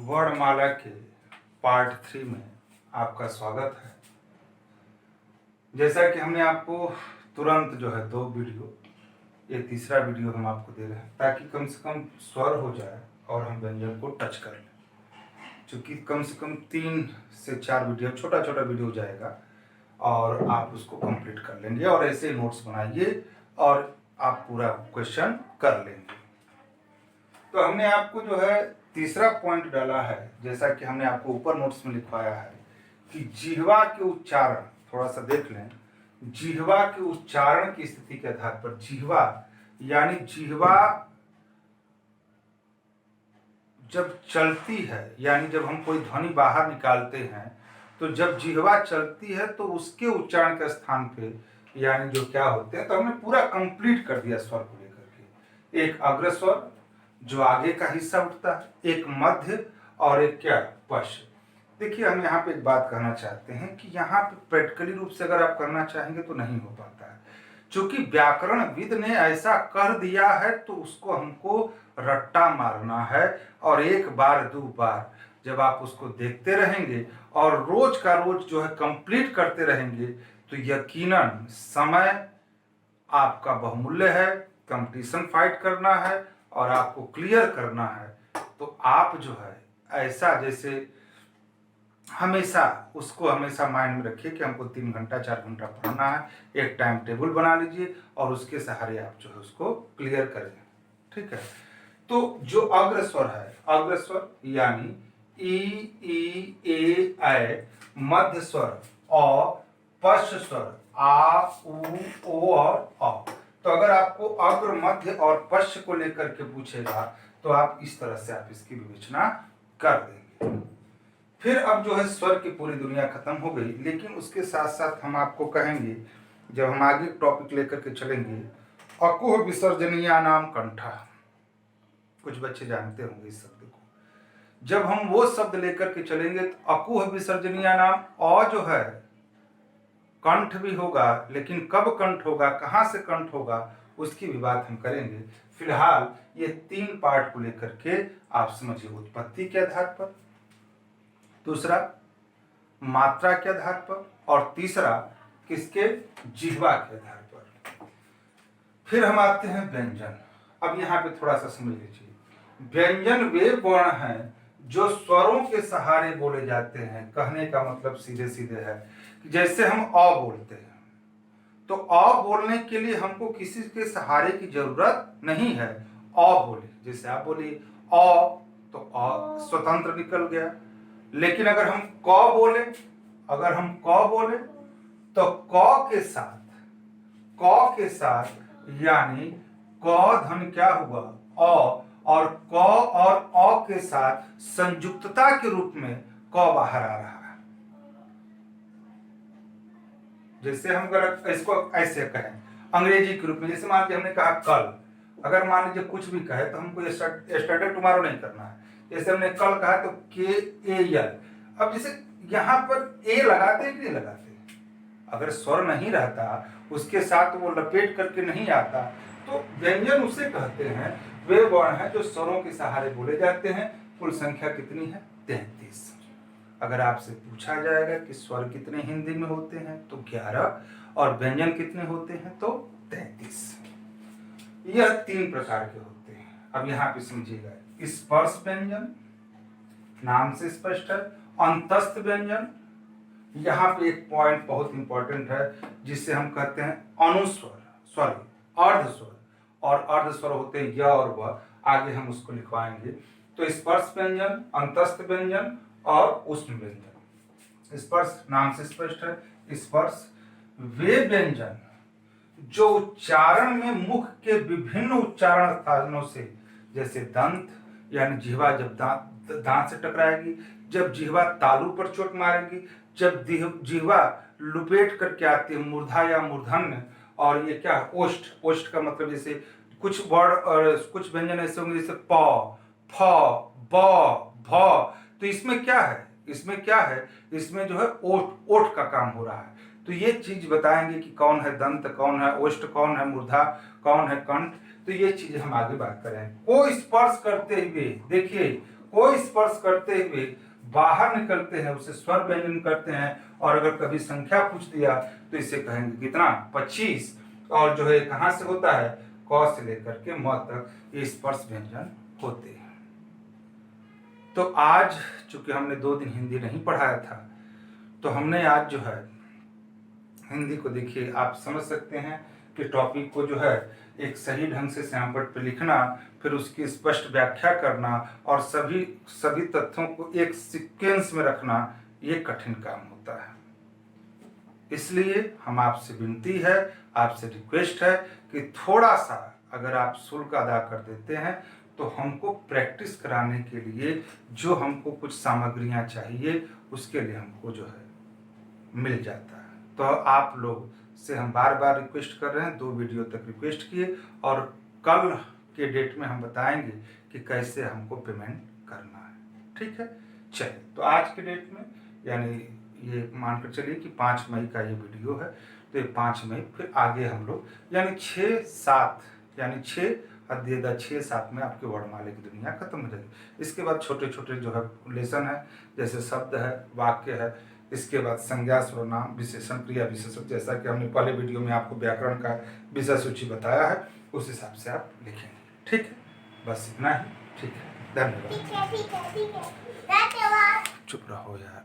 वर्णमाला के पार्ट 3 में आपका स्वागत है। जैसा कि हमने आपको तुरंत जो है 2 वीडियो, ये तीसरा वीडियो हम आपको दे रहे हैं ताकि कम से कम स्वर हो जाए और हम व्यंजन को टच कर लें। चूँकि कम से कम 3 से 4 वीडियो, छोटा छोटा वीडियो जाएगा और आप उसको कंप्लीट कर लेंगे और ऐसे नोट्स बनाइए और आप पूरा क्वेश्चन कर लेंगे। तो हमने आपको जो है तीसरा पॉइंट डाला है, जैसा कि हमने आपको ऊपर नोट्स में लिखवाया है कि जिह्वा के उच्चारण, थोड़ा सा देख लें। जिह्वा के उच्चारण की स्थिति के आधार पर जिह्वा यानी जिह्वा जब चलती है, यानी जब हम कोई ध्वनि बाहर निकालते हैं तो जब जिह्वा चलती है तो उसके उच्चारण के स्थान पे यानी जो क्या होते हैं, तो हमने पूरा कंप्लीट कर दिया स्वर को लेकर के। एक अग्र स्वर जो आगे का हिस्सा उठता है, एक मध्य और एक क्या पश्च। देखिए, हम यहाँ पे एक बात कहना चाहते हैं कि यहाँ पे प्रैक्टिकली रूप से अगर आप करना चाहेंगे तो नहीं हो पाता है, क्योंकि व्याकरणविद ने ऐसा कर दिया है तो उसको हमको रट्टा मारना है और एक बार 2 बार जब आप उसको देखते रहेंगे और रोज का रोज जो है कंप्लीट करते रहेंगे तो यकीनन समय आपका बहुमूल्य है। कंपटीशन फाइट करना है और आपको क्लियर करना है, तो आप जो है ऐसा जैसे हमेशा उसको हमेशा माइंड में रखिए कि हमको 3 घंटा 4 घंटा पढ़ना है। एक टाइम टेबल बना लीजिए और उसके सहारे आप जो है उसको क्लियर करें। ठीक है, तो जो अग्र स्वर है, अग्र स्वर यानी ई ए ऐ, मध्य स्वर अ, पश्च स्वर आ उ ओ और अ। तो अगर आपको अग्र, मध्य और पश्च को लेकर के पूछेगा तो आप इस तरह से आप इसकी विवेचना कर देंगे। फिर अब जो है स्वर की पूरी दुनिया खत्म हो गई, लेकिन उसके साथ साथ हम आपको कहेंगे, जब हम आगे टॉपिक लेकर के चलेंगे, अकुह विसर्जनीया नाम कंठा। कुछ बच्चे जानते होंगे इस शब्द को। जब हम वो शब्द लेकर के चलेंगे तो अकुह विसर्जनीया नाम, अ जो है कंठ भी होगा, लेकिन कब कंठ होगा, कहां से कंठ होगा, उसकी भी बात हम करेंगे। फिलहाल ये 3 पार्ट को लेकर के आप समझिए। उत्पत्ति के आधार पर, दूसरा मात्रा के आधार पर और तीसरा किसके, जिह्वा के आधार पर। फिर हम आते हैं व्यंजन। अब यहाँ पे थोड़ा सा समझ लीजिए, व्यंजन वे वर्ण हैं जो स्वरों के सहारे बोले जाते हैं। कहने का मतलब सीधे सीधे है कि जैसे हम अ बोलते हैं तो अ बोलने के लिए हमको किसी के सहारे की जरूरत नहीं है। अ बोले, जैसे आप बोलिए अ, तो अ स्वतंत्र निकल गया। लेकिन अगर हम क बोले, अगर हम क बोले तो क के साथ यानी क धन क्या हुआ, अ, और क और अ के साथ संयुक्तता के रूप में क बाहर आ रहा है। जैसे हम अगर इसको ऐसे कहें अंग्रेजी के रूप में, जैसे मान लीजिए हमने कहा कल, अगर मान लीजिए कुछ भी कहे तो हमको यस्टरडे टुमारो नहीं करना है। जैसे हमने कल कहा तो KAL। अब जैसे यहाँ पर ए लगाते हैं कि नहीं लगाते, अगर स्वर नहीं रहता उसके साथ वो लपेट करके नहीं आता, तो व्यंजन उसे कहते हैं, वे वर्ण हैं जो स्वरों के सहारे बोले जाते हैं। कुल संख्या कितनी है, 33। अगर आपसे पूछा जाएगा कि स्वर कितने हिंदी में होते हैं तो 11, और व्यंजन कितने होते हैं तो 33। यह 3 प्रकार के होते हैं। अब यहाँ पे समझिएगा, स्पर्श व्यंजन नाम से स्पष्ट है। अंतस्थ व्यंजन, यहाँ पे एक पॉइंट बहुत इंपॉर्टेंट है जिससे हम कहते हैं अनुस्वर, सॉरी अर्धस्वर, और अर्धस्वर होते हैं य और व। आगे हम उसको लिखवाएंगे। तो स्पर्श व्यंजन, अंतस्थ व्यंजन और उष्ण व्यंजन। स्पर्श नाम से स्पष्ट है। स्पर्श वे व्यंजन जो उच्चारण में मुख के विभिन्न उच्चारण स्थानों से, जैसे दंत यानी जिह्वा जब दांत से टकराएगी, जब जिह्वा तालू पर चोट मारेगी, जब जिह्वा लुपेट करके आती है मूर्धा या मूर्धन्य, और ये क्या ओष्ठ, ओष्ठ का मतलब जैसे कुछ वर्ड और कुछ व्यंजन ऐसे होंगे जैसे प, फ, ब, भ। तो इसमें क्या है, इसमें क्या है, इसमें जो है ओठ, ओठ का काम हो रहा है। तो ये चीज बताएंगे कि कौन है दंत, कौन है ओष्ठ, कौन है मूर्धा, कौन है कंठ। तो ये चीज हम आगे बात करें। को स्पर्श करते हुए, देखिए कोई स्पर्श करते हुए बाहर निकलते हैं उसे स्वर व्यंजन करते हैं। और अगर कभी संख्या पूछ दिया तो इसे कहेंगे कितना, 25। और जो है कहाँ से होता है, क से लेकर के म तक ये स्पर्श व्यंजन होते हैं। तो आज चूंकि हमने 2 दिन हिंदी नहीं पढ़ाया था, तो हमने आज जो है हिंदी को, देखिए आप समझ सकते हैं कि टॉपिक को जो है एक सही ढंग से श्यामपट्ट पे लिखना, फिर उसकी स्पष्ट व्याख्या करना और सभी तथ्यों को एक सीक्वेंस में रखना, ये कठिन काम होता है। इसलिए हम आपसे विनती है, आपसे रिक्वेस्ट है कि थोड़ा सा अगर आप शुल्क अदा कर देते हैं तो हमको प्रैक्टिस कराने के लिए जो हमको कुछ सामग्रियां चाहिए उसके लिए हमको जो है मिल जाता है। तो आप लोग से हम बार बार रिक्वेस्ट कर रहे हैं, 2 वीडियो तक रिक्वेस्ट किए और कल के डेट में हम बताएंगे कि कैसे हमको पेमेंट करना है। ठीक है, चलिए तो आज के डेट में यानी ये मानकर चलिए कि 5 मई का ये वीडियो है, तो ये 5 मई, फिर आगे हम लोग यानी 6-7 यानी 6 अध्ययन 6-7 में आपके वर्णमाला की दुनिया खत्म हो जाएगी। इसके बाद छोटे छोटे जो है लेसन है, जैसे शब्द है, वाक्य है, इसके बाद संज्ञा सर्वनाम विशेषण क्रिया विशेषण, जैसा कि हमने पहले वीडियो में आपको व्याकरण का विषय सूची बताया है, उस हिसाब से आप लिखेंगे। ठीक है, बस इतना ही। ठीक है, धन्यवाद। ठीक है, धन्यवाद। चुप रहो यार।